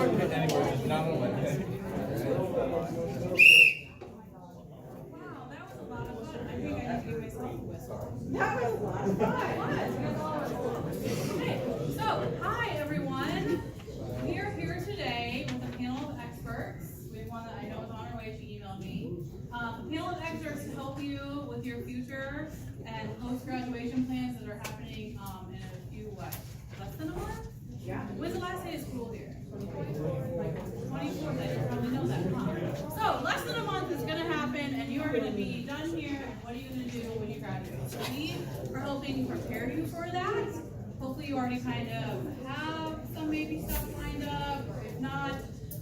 that was a lot of fun. I think I need to give myself a whistle. That was a lot of fun. Okay, so hi everyone. We are here today with a panel of experts. We have one that I know is on her way. She emailed me. A panel of experts to help you with your future and post-graduation plans that are happening in a few less than a month. Yeah. When's the last day of school here? 24th. I probably know that, huh? So less than a month is gonna happen and you are gonna be done here, and what are you gonna do when you graduate? So we are helping prepare you for that. Hopefully you already kind of have some maybe stuff lined up, or if not,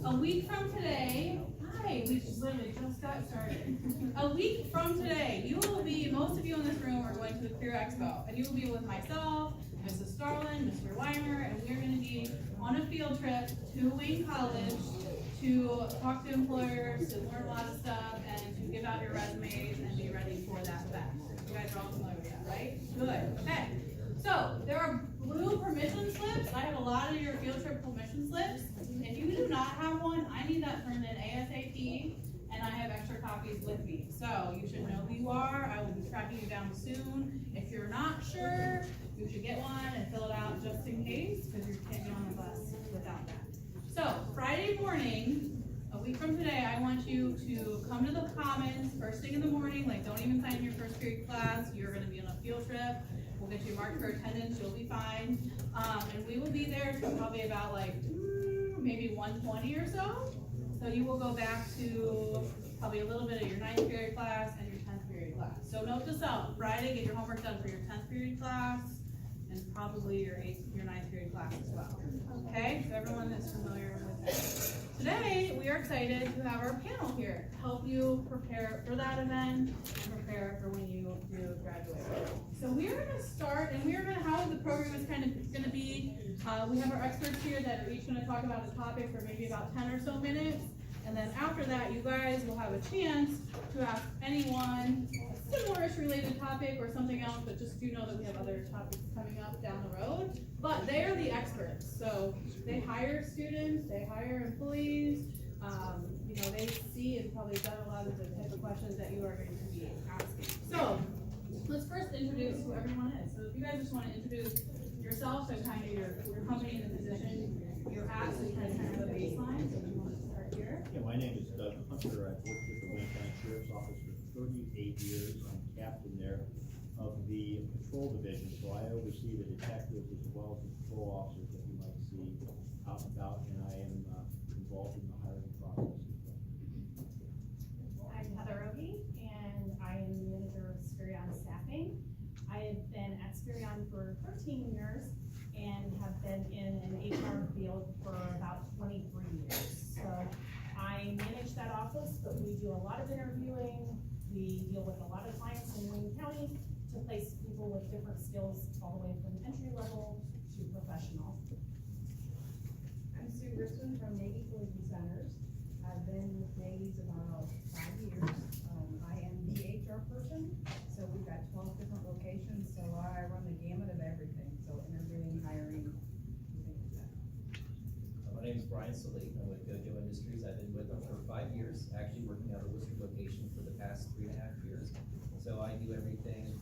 a week from today, we literally just got started. A week from today, you will be, most of you in this room are going to the Career Expo, and you will be with myself, Mrs. Starlin, Mr. Weimer, and we're going to be on a field trip to Wayne College to talk to employers, to learn a lot of stuff, and to give out your resumes and be ready for that event. You guys are all familiar with that, right? Good. Okay. So there are blue permission slips. I have a lot of your field trip permission slips. If you do not have one, I need that turned in ASAP, and I have extra copies with me. So you should know who you are. I will be tracking you down soon. If you're not sure, you should get one and fill it out just in case, because you can't get on the bus without that. So Friday morning, a week from today, I want you to come to the Commons first thing in the morning. Like, don't even sign your first period class. You're going to be on a field trip. We'll get you marked for attendance. You'll be fine. And we will be there till probably about like maybe 1:20 or so. So you will go back to probably a little bit of your 9th period class and your 10th period class. So note this out, Friday, get your homework done for your 10th period class and probably your 9th period class as well. Okay, so everyone is familiar with that. Today, we are excited to have our panel here to help you prepare for that event and prepare for when you do graduate. So we are going to start, and we are going to, how the program is kind of going to be, we have our experts here that are each going to talk about a topic for maybe about 10 or so minutes. And then after that, you guys will have a chance to ask anyone a similar-ish related topic or something else, but just do know that we have other topics coming up down the road. But they are the experts, so they hire students, they hire employees, you know, they see and probably done a lot of the type of questions that you are going to be asking. So let's first introduce who everyone is. So if you guys just want to introduce yourself and kind of your company and the position you're at, so you kind of have a baseline. So if you want to start here. Yeah, my name is Doug Hunter. I've worked with the Wayne County Sheriff's Office for 38 years. I'm captain there of the patrol division, so I oversee the detectives as well as the patrol officers that you might see out and about, and I am involved in the hiring process as well. I'm Heather Ogie, and I am the manager of Spirion Staffing. I have been at Spirion for 13 years and have been in an HR field for about 23 years. So I manage that office, but we do a lot of interviewing. We deal with a lot of clients in Wayne County to place people with different skills all the way from entry level to professional. I'm Sue Richmond from Navy Collision Centers. I've been with Navy's about 5 years. I am the HR person, so we've got 12 different locations, so I run the gamut of everything, so interviewing, hiring, things like that. My name is Brian Sallee. I'm with Gojo Industries. I've been with them for 5 years, actually working out of Worcester location for the past 3.5 years. So I do everything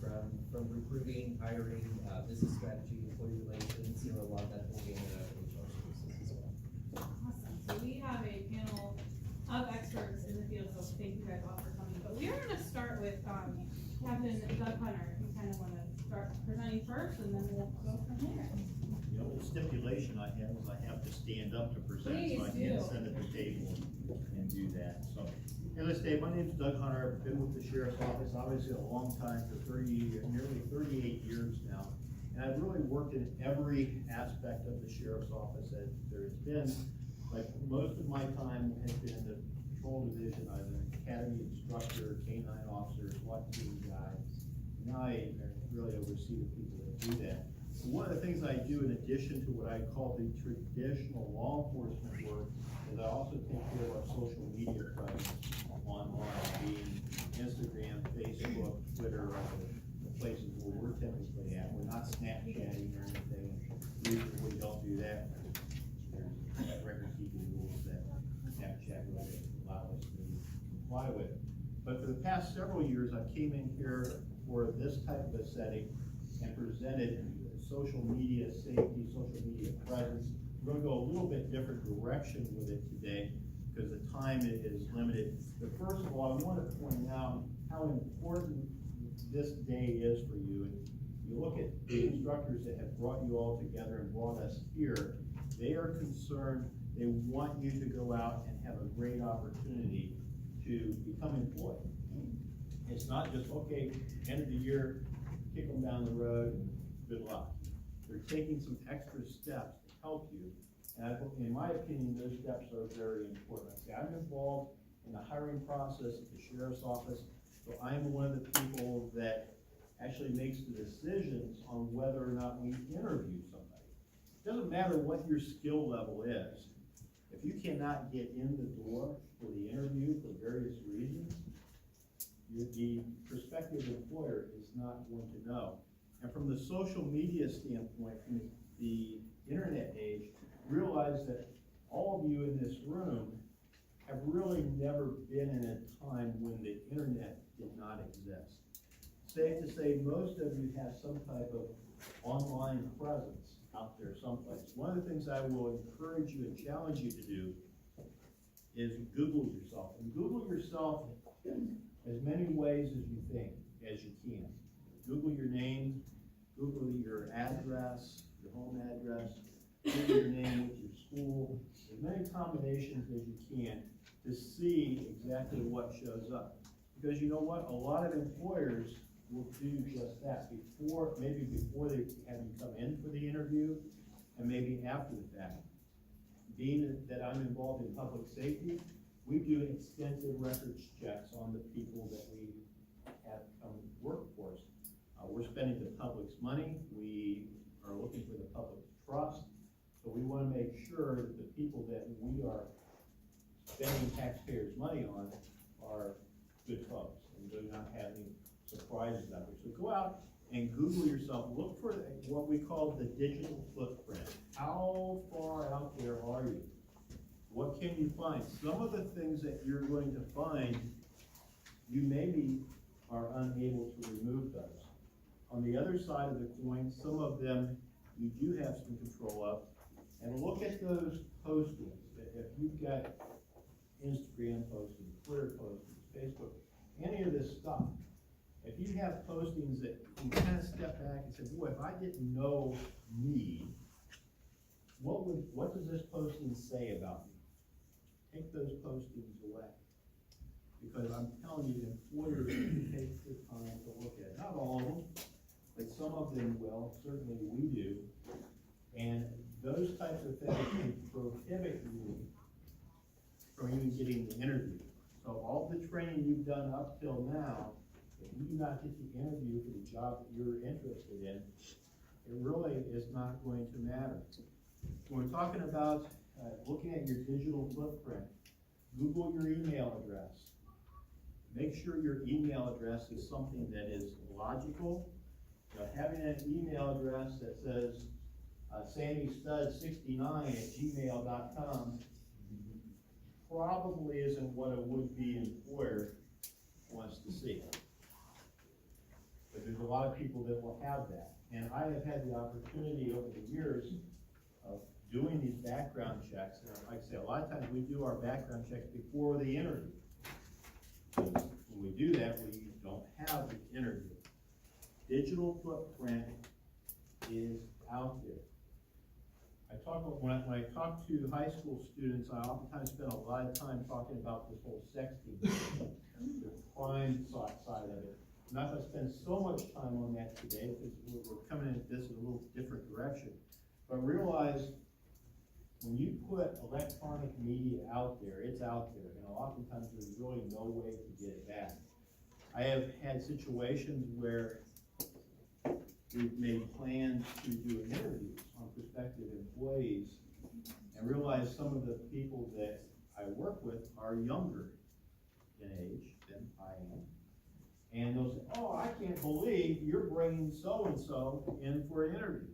from recruiting, hiring, business strategy, employee relations, a lot of that whole gamut of HR services as well. Awesome. So we have a panel of experts in the field, so thank you guys all for coming. But we are going to start with Captain Doug Hunter. If you kind of want to start presenting first, and then we'll go from there. The only stipulation I have is I have to stand up to present, Please so I do. can't sit at the table and do that. So, hey, let's say my name is Doug Hunter. I've been with the Sheriff's Office obviously a long time, for nearly 38 years now. And I've really worked in every aspect of the Sheriff's Office that there's been. Like, most of my time has been in the patrol division. I'm an academy instructor, K-9 officer, SWAT team guy. Now I really oversee the people that do that. One of the things I do in addition to what I call the traditional law enforcement work is I also take care of our social media presence online, being Instagram, Facebook, Twitter, the places where we're typically at. We're not Snapchatting or anything. Usually we don't do that. There's record keeping the past several years, I came in here for this type of a setting and presented social media safety, social media presence. We're gonna go a little bit different direction with it today because the time is limited. But first of all, I want to point out how important this day is for you. And you look at the instructors that have brought you all together and brought us here, they are concerned, they want you to go out and have a great opportunity to become employed. It's not just, okay, end of the year, kick them down the road, and good luck. They're taking some extra steps to help you. And in my opinion, those steps are very important. I'm involved in the hiring process at the sheriff's office, so I'm one of the people that actually makes the decisions on whether or not we interview somebody. It doesn't matter what your skill level is. If you cannot get in the door for the interview for various reasons, the prospective employer is not going to know. And from the social media standpoint, from the internet age, realize that all of you in this room have really never been in a time when the internet did not exist. Safe to say, most of you have some type of online presence out there someplace. One of the things I will encourage you and challenge you to do is Google yourself. And Google yourself as many ways as you think, as you can. Google your name, Google your address, your home address, Google your name with your school, as many combinations as you can to see exactly what shows up. Because you know what, a lot of employers will do just that maybe before they have you come in for the interview, and maybe after the fact. Being that I'm involved in public safety, we do extensive records checks on the people that we have come work for us. We're spending the public's money, we are looking for the public's trust, so we want to make sure that the people that we are spending taxpayers' money on are good folks and do not have any surprises out there. So go out and Google yourself, look for what we call the digital footprint. How far out there are you? What can you find? Some of the things that you're going to find, you maybe are unable to remove those. On the other side of the coin, some of them you do have some control of. And look at those postings. If you've got Instagram postings, Twitter postings, Facebook, any of this stuff, if you have postings that you kind of step back and say, boy, if I didn't know me, what does this posting say about me? Take those postings away. Because I'm telling you, employers take the time to look at it. Not all of them, but some of them will. Certainly we do. And those types of things can prohibit you from even getting the interview. So all the training you've done up till now, if you do not get the interview for the job that you're interested in, it really is not going to matter. When we're talking about looking at your digital footprint, Google your email address. Make sure your email address is something that is logical. Having an email address that says SammyStud69@gmail.com probably isn't what a would-be employer wants to see. But there's a lot of people that will have that. And I have had the opportunity over the years of doing these background checks. And like I say, a lot of times we do our background checks before the interview. When we do that, we don't have the interview. Digital footprint is out there. When I talk to high school students, I oftentimes spend a lot of time talking about this whole sexting, the crime side of it. I'm not going to spend so much time on that today because we're coming at this in a little different direction. But realize when you put electronic media out there, it's out there, and oftentimes there's really no way to get it back. I have had situations where we've made plans to do interviews on prospective employees and realize some of the people that I work with are younger in age than I am. And they'll say, oh, I can't believe you're bringing so-and-so in for an interview.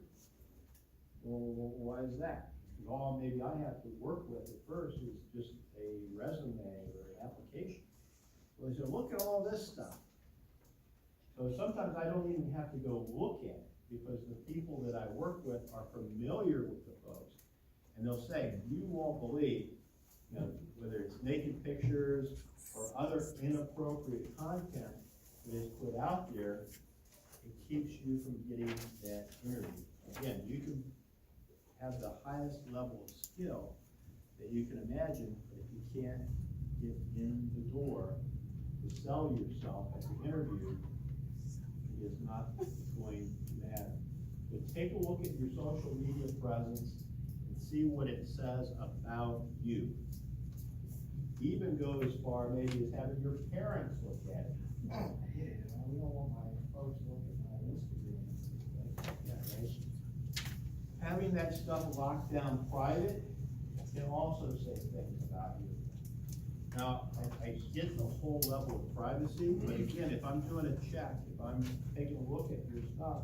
Well, why is that? Because all maybe I have to work with at first is just a resume or an application. Well, they said, look at all So sometimes I don't even have to go look at it, because the people that I work with are familiar with the folks. And they'll say, you won't believe, you know, whether it's naked pictures or other inappropriate content that is put out there, it keeps you from getting that interview. Again, you can have the highest level of skill that you can imagine, but if you can't get in the door to sell yourself at the interview, it is not going to matter. So take a look at your social media presence and see what it says about you. Even go as far maybe as having your parents look at it. Oh, yeah, we don't want my folks to look at my Instagram. Yeah, right? Having that stuff locked down private can also say things about you. Now, I get the whole level of privacy, but again, if I'm doing a check, if I'm taking a look at your stuff,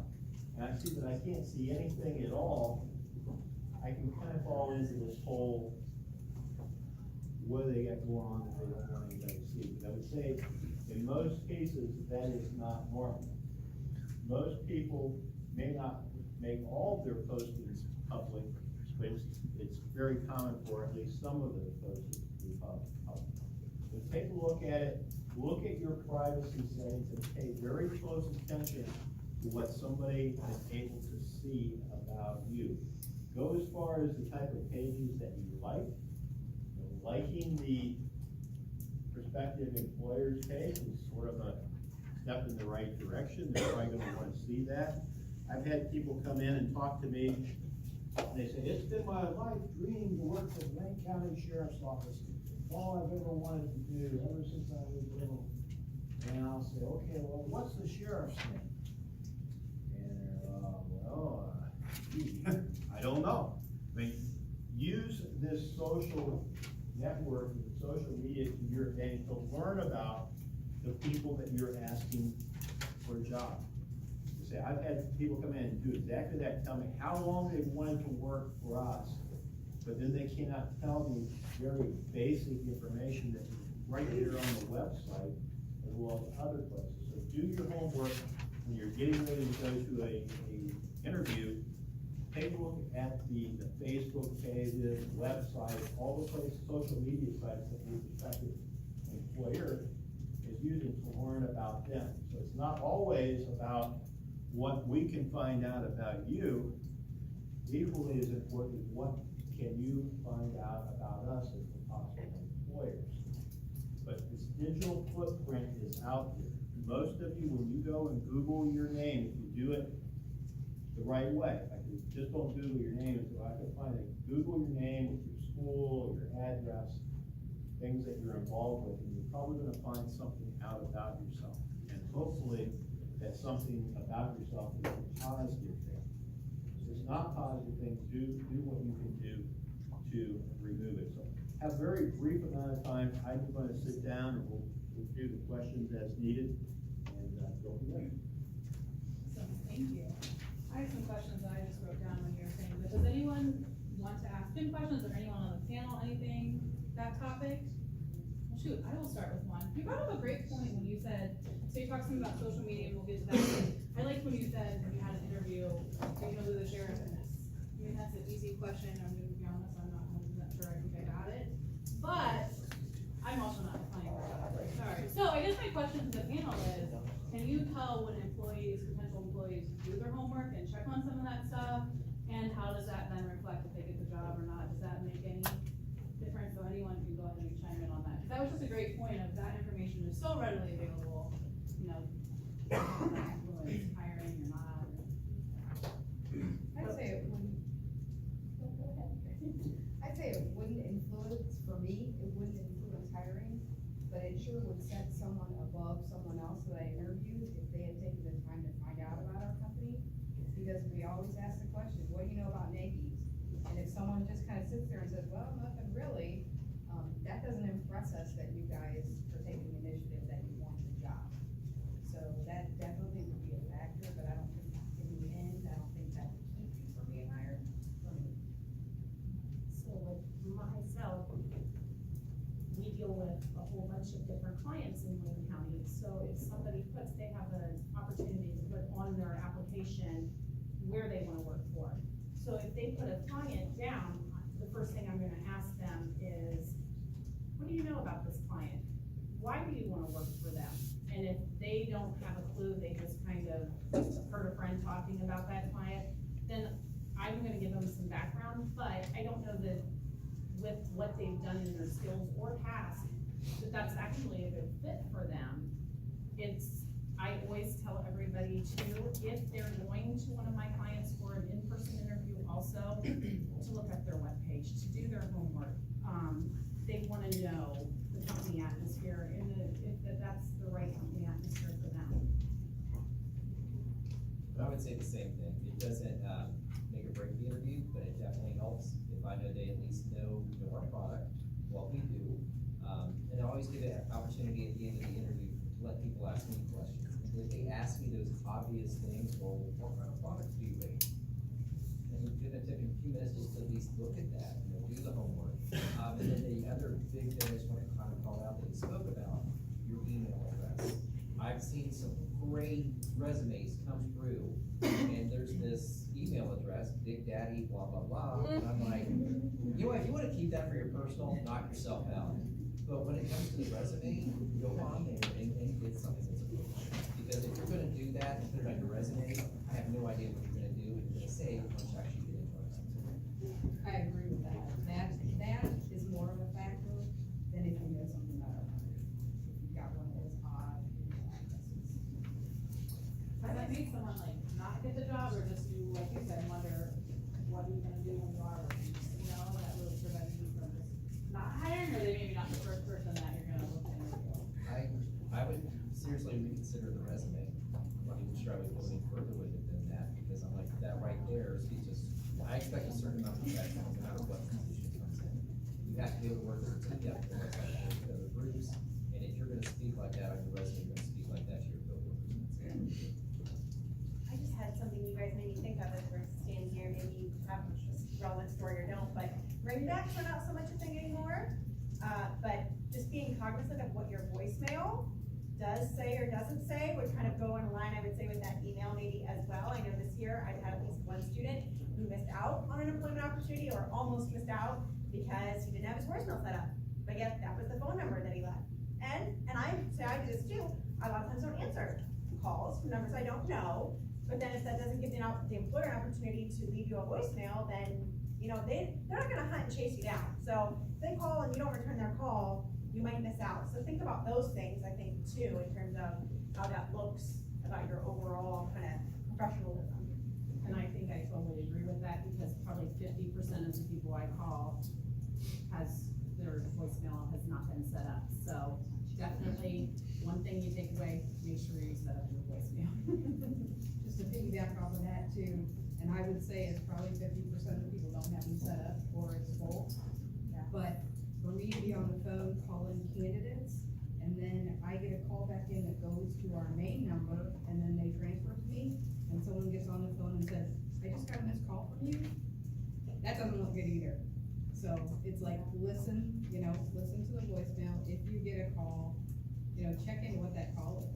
and I see that I can't see anything at all, I can kind of fall into this whole, what do they got going on that they don't want anybody to see? But I would say, in most cases, that is not normal. Most people may not make all of their postings public, but it's very common for at least some of the postings to be public. So take a look at it, look at your privacy settings, and pay very close attention to what somebody is able to see about you. Go as far as the type of pages that you like. You know, liking the prospective employer's page is sort of a step in the right direction. They're probably gonna wanna see that. I've had people come in and talk to me, and they say, it's been my life dream to work for the Wayne County Sheriff's Office. All I've ever wanted to do ever since I was little. And I'll say, okay, well, what's the sheriff's name? And they're, I don't know. I mean, use this social network, social media to your advantage to learn about the people that you're asking for a job. You say, I've had people come in and do exactly that, tell me how long they've wanted to work for us, but then they cannot tell me very basic information that is right here on the website as well as other places. So do your homework when you're getting ready to go to a interview. Take a look at the Facebook pages, websites, all the places, social media sites that your prospective employer is using to learn about them. So it's not always about what we can find out about you. Equally as important is what can you find out about us as the possible employers. But this digital footprint is out there. Most of you, when you go and Google your name, if you do it the right way, like just don't Google your name, so I can find it. Google your name with your school, your address, things that you're involved with, and you're probably gonna find something out about yourself. And hopefully that something about yourself is a positive thing. If it's not positive things, do what you can do to remove it. So have a very brief amount of time. I'm gonna sit down and we'll do the questions as needed and go from there. So, thank you. I have some questions that I just wrote down when you were saying, but does anyone want to ask him questions, or anyone on the panel, anything, that topic? Well, shoot, I will start with one. You brought up a great point when you said, so you talked to me about social media, and we'll get to that. I liked when you said, when you had an interview, do you know who the sheriff is? I mean, that's an easy question, I'm gonna be honest, I'm not 100% sure I think I got it. But, I'm also not applying for that, sorry. So I guess my question to the panel is, can you tell when employees, potential employees, do their homework and check on some of that stuff? And how does that then reflect if they get the job or not? Does that make any difference? So anyone can go ahead and chime in on that. Because that was just a great point of that information is so readily available, you know, influence hiring or not. I'd say it wouldn't. I'd say it wouldn't influence, for me, it wouldn't influence hiring, but it sure would set someone above someone else that I interviewed if they had taken the time to find out about our company. Because we always ask the question, what do you know about Nagy's? And if someone just kind of sits there and says, well, nothing really, that doesn't impress us that you guys are taking initiative, that you want the job. So that definitely would be a factor, but I don't think in the end, I don't think that would keep you from being hired for me. So with myself, we deal with a whole bunch of different clients in Wayne County. So if somebody puts, they have an opportunity to put on their application where they wanna work for. So if they put a client down, the first thing I'm gonna ask them is, what do you know about this client? Why do you wanna work for them? And if they don't have a clue, they just kind of heard a friend talking about that client, then I'm gonna give them some background, but I don't know that with what they've done in their skills or past, that that's actually a good fit for them. I always tell everybody too, if they're going to one of my clients for an in-person interview also, to look at their webpage, to do their homework. They wanna know the company atmosphere and if that's the right company atmosphere for them. I would say the same thing. It doesn't, make or break the interview, but it definitely helps if I know they at least know our product, what we do. And I always give an opportunity at the end of the interview to let people ask me questions. If they ask me those obvious things, well, what kind of products do you make? And you're gonna take a few minutes just to at least look at that, do the homework. And then the other big thing I just wanna kind of call out that we spoke about, your email address. I've seen some great resumes come through, and there's this email address, Big Daddy, blah, blah, blah, and I'm like, you know what, if you wanna keep that for your personal, knock yourself out. But when it comes to the resume, go on there and get something that's appropriate. Because if you're gonna do that and put it on your resume, I have no idea what you're gonna do, and you're gonna say once you actually get into it. I agree with that. That is more of a factor than if you know something about our company. If you've got one of those odd email addresses. Does that make someone like not get the job, or just you, like you said, wonder, what are you gonna do when you are working? You know, that really prevents you from just not hiring, or they maybe not the first person that you're gonna look at interview. I would seriously reconsider the resume. I'm not even sure I would go any further with it than that, because I'm like, that right there speaks just, I expect a certain amount of professionalism no matter what position comes in. You have to be able to work with a team, you have to work with other groups, and if you're gonna speak like that on your resume, you're gonna speak like that to your coworkers. I just had something you guys made me think of as we're standing here, maybe you have a relevant story or don't, but ringbacks are not so much a thing anymore. But just being cognizant of what your voicemail does say or doesn't say would kind of go in line, I would say, with that email maybe as well. I know this year I've had at least one student who missed out on an employment opportunity or almost missed out because he didn't have his voicemail set up. But yet that was the phone number that he left. And I say I do this too. I a lot of times don't answer calls from numbers I don't know. But then if that doesn't give the employer an opportunity to leave you a voicemail, then they're not gonna hunt and chase you down. So if they call and you don't return their call, you might miss out. So think about those things, I think, too, in terms of how that looks about your overall kind of professionalism. And I think I totally agree with that, because probably 50% of the people I call their voicemail has not been set up. So definitely, one thing you take away, make sure you set up your voicemail. Just to piggyback off of that too, and I would say it's probably 50% of the people don't have them set up or it's full. Yeah. But for me to be on the phone calling candidates, and then I get a call back in that goes to our main number, and then they transfer to me, and someone gets on the phone and says, I just got a missed call from you, that doesn't look good either. So it's like, listen to the voicemail. If you get a call, check in what that call is.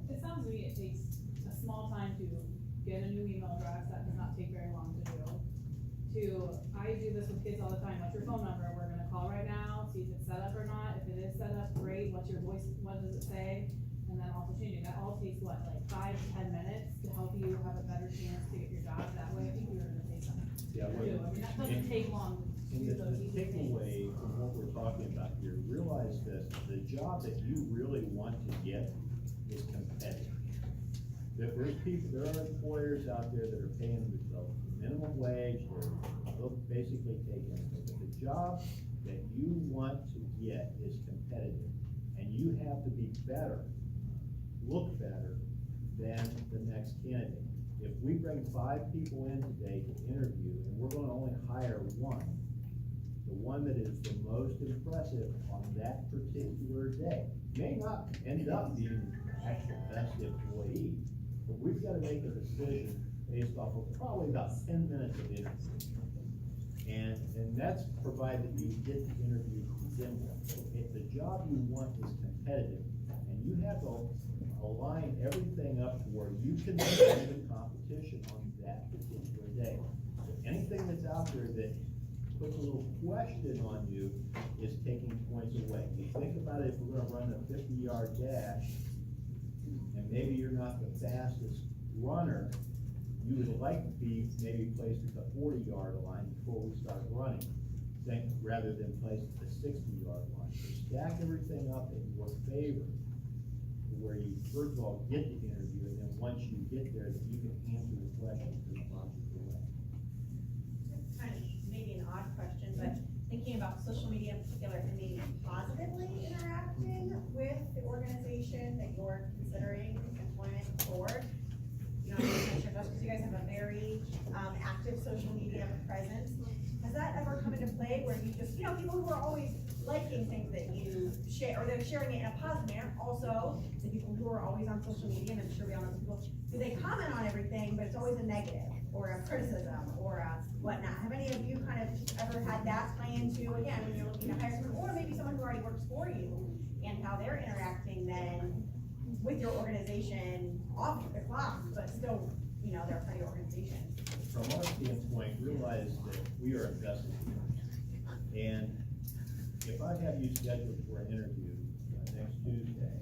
It sounds to me it takes a small time to get a new email address. That does not take very long to do. I do this with kids all the time. What's your phone number? We're gonna call right now, see if it's set up or not. If it is set up, great. What's your voice? What does it say? And then opportunity. That all takes what, like 5 to 10 minutes to help you have a better chance to get your job that way. I think you were gonna say something. Yeah, Too. I mean, that doesn't take long to And do the those easy things. takeaway from what we're talking about here, realize this, the job that you really want to get is competitive. There are employers out there that are paying the minimum wage, they'll basically take anything. But the job that you want to get is competitive, and you have to be better, look better than the next candidate. If we bring 5 people in today to interview, and we're gonna only hire one, the one that is the most impressive on that particular day, may not end up being the actual best employee, but we've gotta make a decision based off of probably about 10 minutes of interview. And that's provided you get the interview to begin with. If the job you want is competitive, and you have to align everything up to where you can win the competition on that particular day. So anything that's out there that puts a little question on you is taking points away. You think about it, if we're gonna run a 50-yard dash, and maybe you're not the fastest runner, you would like to be maybe placed at the 40-yard line before we start running, rather than placed at the 60-yard line. So stack everything up in your favor, where you first of all get the interview, and then once you get there, that you can answer the questions in a logical way. Kind of maybe an odd question, but thinking about social media in particular, and maybe positively interacting with the organization that you're considering employment for. You know, I'm sure just because you guys have a very active social media presence, has that ever come into play where you just, you know, people who are always liking things that you share, or they're sharing it in a positive manner, also the people who are always on social media, and I'm sure we all know people, do they comment on everything, but it's always a negative, or a criticism, or a whatnot? Have any of you kind of ever had that play into, again, when you're looking to hire someone, or maybe someone who already works for you, and how they're interacting then with your organization off the clock, but still, you know, they're part of your organization? From our standpoint, realize that we are invested here. And if I have you scheduled for an interview next Tuesday,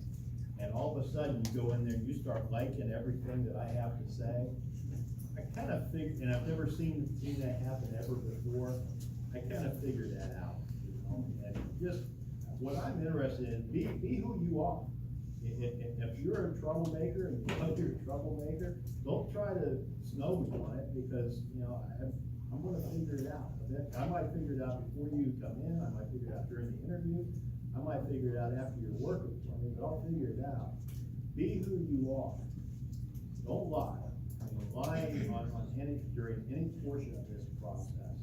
and all of a sudden you go in there and you start liking everything that I have to say, I kind of think, and I've never seen that happen ever before, I kind of figured that out, you know, and just, what I'm interested in, be who you are. If you're a troublemaker and you know you're a troublemaker, don't try to snow me on it, because, you know, I'm gonna figure it out. I might figure it out before you come in, I might figure it out during the interview, I might figure it out after you're working for me, but I'll figure it out. Be who you are. Don't lie. I mean, lying on during any portion of this process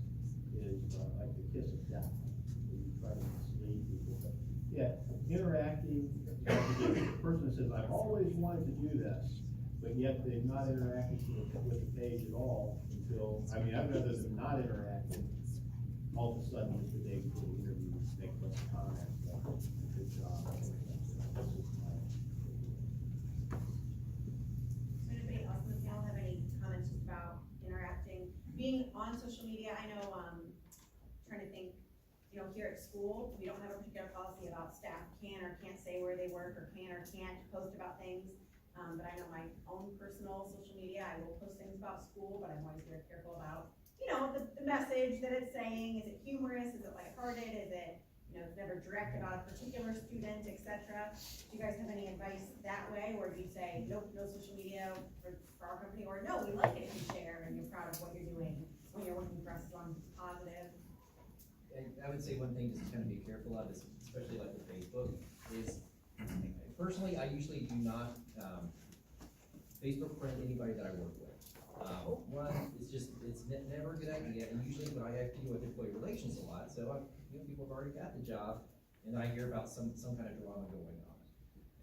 is like the kiss of death. You try to mislead people, but yeah, interacting. The person that says, I've always wanted to do this, but yet they've not interacted with the page at all until, I mean, I'd rather them not interacting, all of a sudden, it's the day before the interview, make less comment, good job. Anybody else in the panel have any comments about interacting, being on social media? I know, trying to think, you know, here at school, we don't have a particular policy about staff can or can't say where they work, or can or can't post about things. But I know my own personal social media, I will post things about school, but I'm always very careful about, you know, the message that it's saying. Is it humorous? Is it lighthearted? Is it, you know, it's never direct about a particular student, etc.? Do you guys have any advice that way, or do you say, nope, no social media for our company, or no, we like it if you share and you're proud of what you're doing when you're working for us as long as it's positive? I would say one thing just to kind of be careful of is, especially like with Facebook, is personally, I usually do not Facebook friend anybody that I work with. One, it's never a good idea, and usually when I have to deal with employee relations a lot, so people have already got the job, and I hear about some kind of drama going on.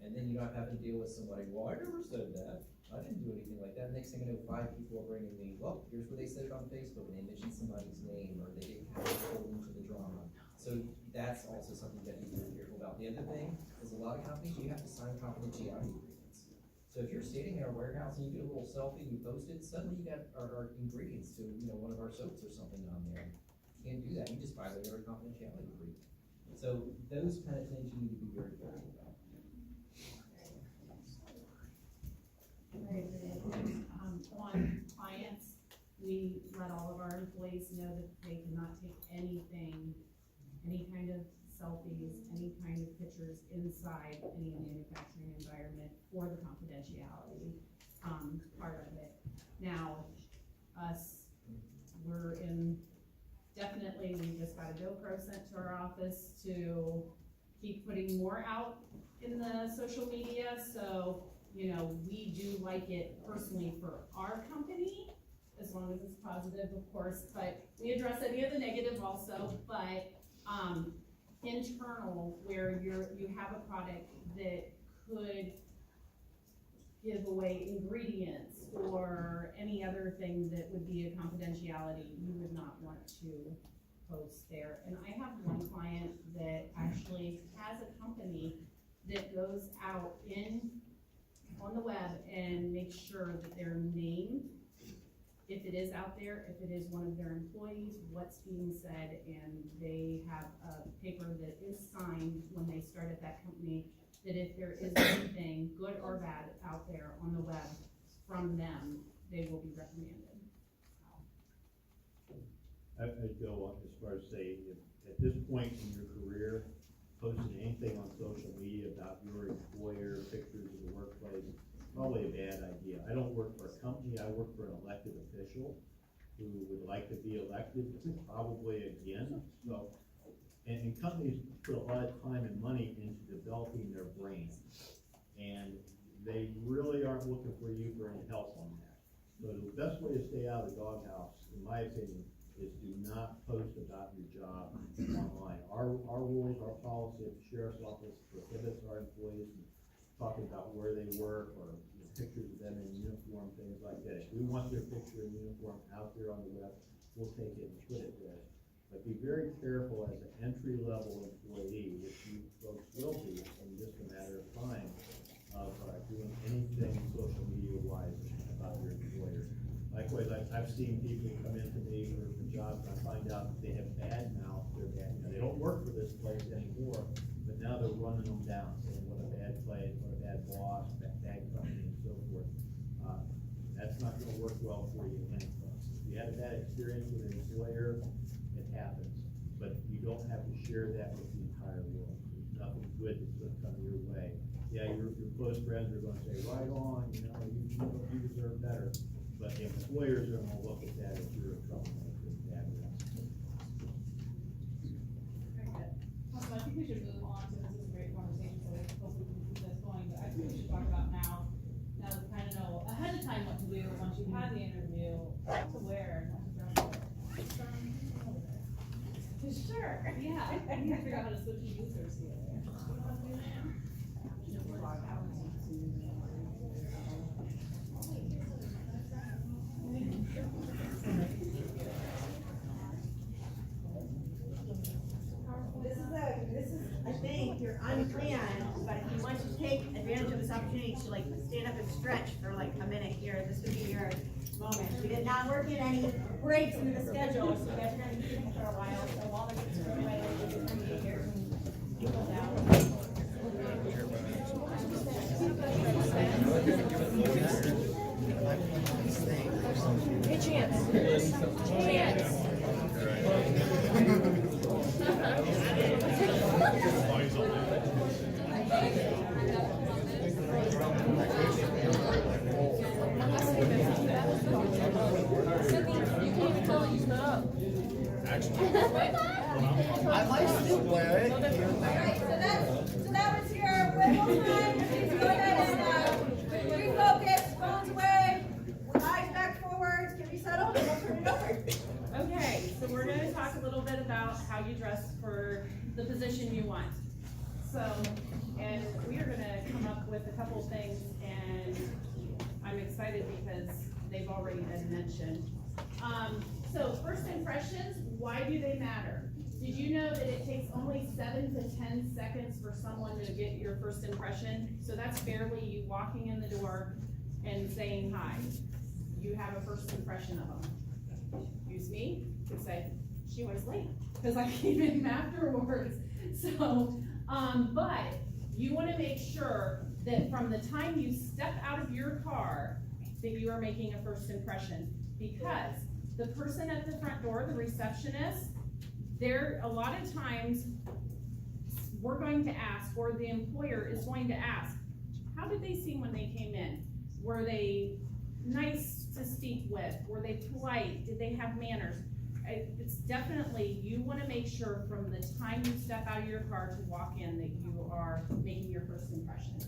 And then you don't have to deal with somebody, well, I never said that. I didn't do anything like that. Next thing I know, 5 people are bringing me, well, here's what they said it on Facebook, and they mentioned somebody's name, or they get kind of pulled into the drama. So that's also something that you need to be careful about. The other thing is, a lot of companies, you have to sign confidentiality agreements. So if you're standing in our warehouse and you get a little selfie, you post it, suddenly you got our ingredients to, you know, one of our soaps or something on there. You can't do that. You just violate our confidentiality agreement. So those kind of things you need to be very careful about. On clients, we let all of our employees know that they cannot take anything, any kind of selfies, any kind of pictures inside any manufacturing environment for the confidentiality part of it. Now, we're in, definitely, we just got a GoPro sent to our office to keep putting more out in the social media, so, you know, we do like it personally for our company, as long as it's positive, of course, but we address any of the negative also, but, internal, where you have a product that could give away ingredients or any other thing that would be a confidentiality, you would not want to post there. And I have one client that actually has a company that goes out on the web and makes sure that they're named, if it is out there, if it is one of their employees, what's being said, and they have a paper that is signed when they start at that company, that if there is anything, good or bad, out there on the web from them, they will be reprimanded. I'd go on as far as say, if at this point in your career, posting anything on social media about your employer, pictures of the workplace, probably a bad idea. I don't work for a company, I work for an elected official who would like to be elected, probably again. So, and companies put a lot of time and money into developing their brains. And they really aren't looking for you for any help on that. So the best way to stay out of the doghouse, in my opinion, is do not post about your job online. Our rules, our policy at the sheriff's office prohibits our employees from talking about where they work or pictures of them in uniform, things like that. If we want their picture in uniform out there on the web, we'll take it and put it there. But be very careful as an entry-level employee, which you folks will be in just a matter of time, of doing anything social media-wise about your employer. Likewise, I've seen people come into me for jobs, and I find out that they have bad mouth, they don't work for this place anymore, but now they're running them down, saying what a bad place, what a bad boss, bad company, and so forth. That's not gonna work well for you anyway. If you had a bad experience with an employer, it happens, but you don't have to share that with the entire world. There's nothing good that's gonna come your way. Yeah, your close friends are gonna say, right on, you deserve better, but the employers are gonna look at that as you're a troublemaker and bad risk. Very good. Awesome, I think we should move on to, this is a great conversation, so I hope we can keep this going, but I think we should talk about now that we kind of know ahead of time what to do once you've had the interview, what to wear, what to dress for. Sure, yeah, I need to figure out how to switch the users here. This is, I think, you're unplanned, but if you want to take advantage of this opportunity to like stand up and stretch for like a minute here, this would be your moment. We did not work in any breaks in the schedule, so you guys are gonna be here for a while, so while they're getting squared away, we're just gonna be here and people down. Hey, Chance. I might still wear it. Alright, so that was your wiggle time. Please go ahead and refocus, phones away, eyes back forwards, get resettled, and we'll turn it over. Okay, so we're gonna talk a little bit about how you dress for the position you want. So, and we are gonna come up with a couple things, and I'm excited because they've already been mentioned. So first impressions, why do they matter? Did you know that it takes only 7 to 10 seconds for someone to get your first impression? So that's barely you walking in the door and saying hi. You have a first impression of them. Use me, you could say, she was late, because I came in afterwards. So, but you wanna make sure that from the time you step out of your car, that you are making a first impression. Because the person at the front door, the receptionist, a lot of times, we're going to ask, or the employer is going to ask, how did they seem when they came in? Were they nice to speak with? Were they polite? Did they have manners? It's definitely, you wanna make sure from the time you step out of your car to walk in that you are making your first impression.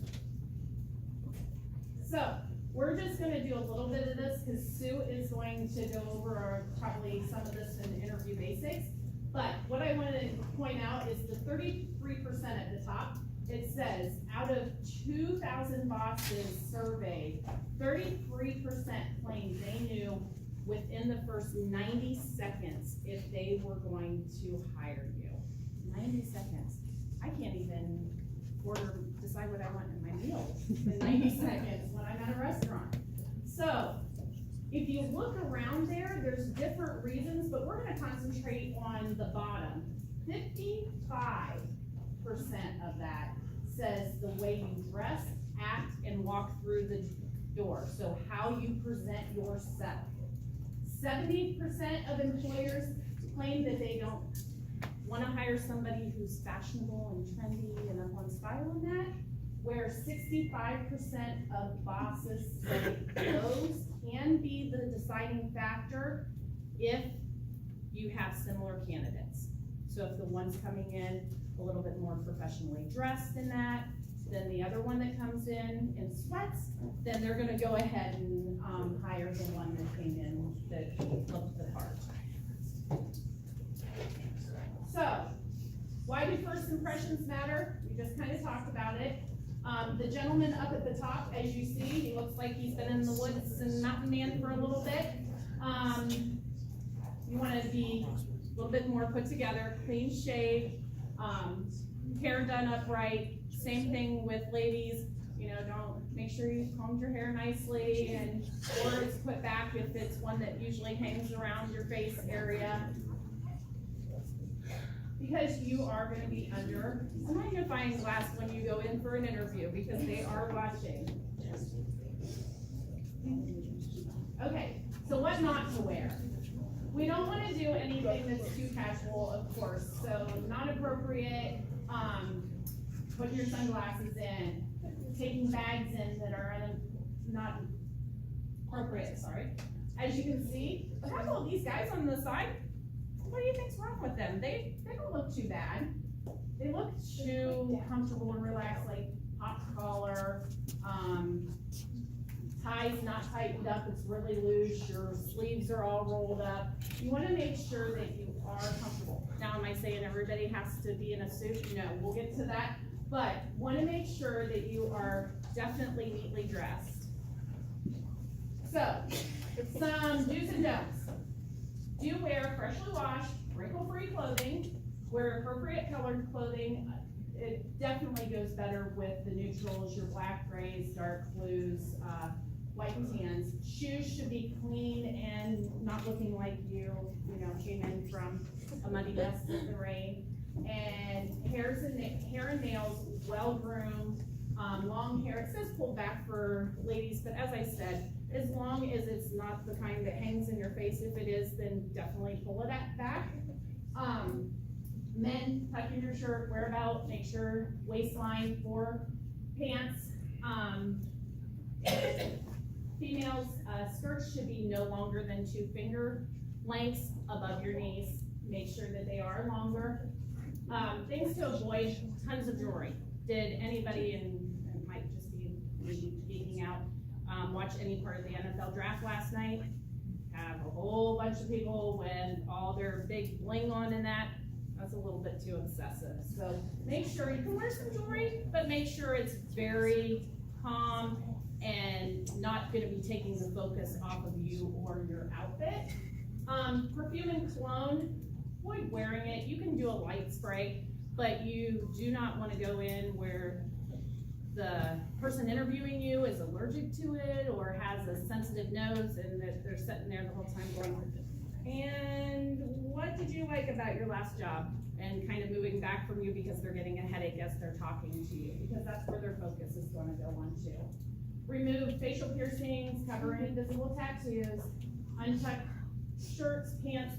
So, we're just gonna do a little bit of this because Sue is going to go over probably some of this in interview basics. But what I want to point out is the 33% at the top it says, out of 2,000 bosses surveyed, 33% claimed they knew within the first 90 seconds if they were going to hire you. 90 seconds. I can't even decide what I want in my meal in 90 seconds when I'm at a restaurant. So, if you look around there, there's different reasons, but we're gonna concentrate on the bottom. 55% of that says the way you dress, act, and walk through the door. So how you present yourself. 70% of employers claim that they don't wanna hire somebody who's fashionable and trendy and up on style in that, where 65% of bosses say clothes can be the deciding factor if you have similar candidates. So if the one's coming in a little bit more professionally dressed in that, then the other one that comes in sweats, then they're gonna go ahead and hire the one that came in that looked the part. So, why do first impressions matter? We just kind of talked about it. The gentleman up at the top, as you see, he looks like he's been in the woods and mountain man for a little bit. You wanna be a little bit more put together, clean shave, hair done upright. Same thing with ladies, you know, make sure you combed your hair nicely and, or it's put back if it's one that usually hangs around your face area. Because you are gonna be under a magnifying glass when you go in for an interview, because they are watching. Okay, so what not to wear? We don't wanna do anything that's too casual, of course, so not appropriate, putting your sunglasses in, taking bags in that are not appropriate, sorry. As you can see, a couple of these guys on the side, what do you think's wrong with them? They don't look too bad. They look too comfortable and relaxed, like pop collar, ties not tightened up, it's really loose, your sleeves are all rolled up. You wanna make sure that you are comfortable. Now, am I saying everybody has to be in a suit? No, we'll get to that. But wanna make sure that you are definitely neatly dressed. So, some do's and don'ts. Do wear freshly washed, wrinkle-free clothing, wear appropriate colored clothing. It definitely goes better with the neutrals, your black, grays, dark blues, white and tans. Shoes should be clean and not looking like you came in from a muddy mess in the rain. And hair and nails, well groomed, long hair. It says pulled back for ladies, but as I said, as long as it's not the kind that hangs in your face. If it is, then definitely pull it back. Men, tuck in your shirt, wear a belt, make sure waistline for pants. Females, skirts should be no longer than 2 finger lengths above your knees. Make sure that they are longer. Things to avoid, tons of jewelry. Did anybody, and it might just be geeking out, watch any part of the NFL draft last night? Have a whole bunch of people with all their big bling on and that. That's a little bit too excessive. So make sure you can wear some jewelry, but make sure it's very calm and not gonna be taking the focus off of you or your outfit. Perfume and cologne, avoid wearing it. You can do a light spray, but you do not wanna go in where the person interviewing you is allergic to it or has a sensitive nose and they're sitting there the whole time going, and what did you like about your last job? And kind of moving back from you because they're getting a headache as they're talking to you, because that's where their focus is gonna go on to. Remove facial piercings, cover any visible tattoos, untuck shirts, pants,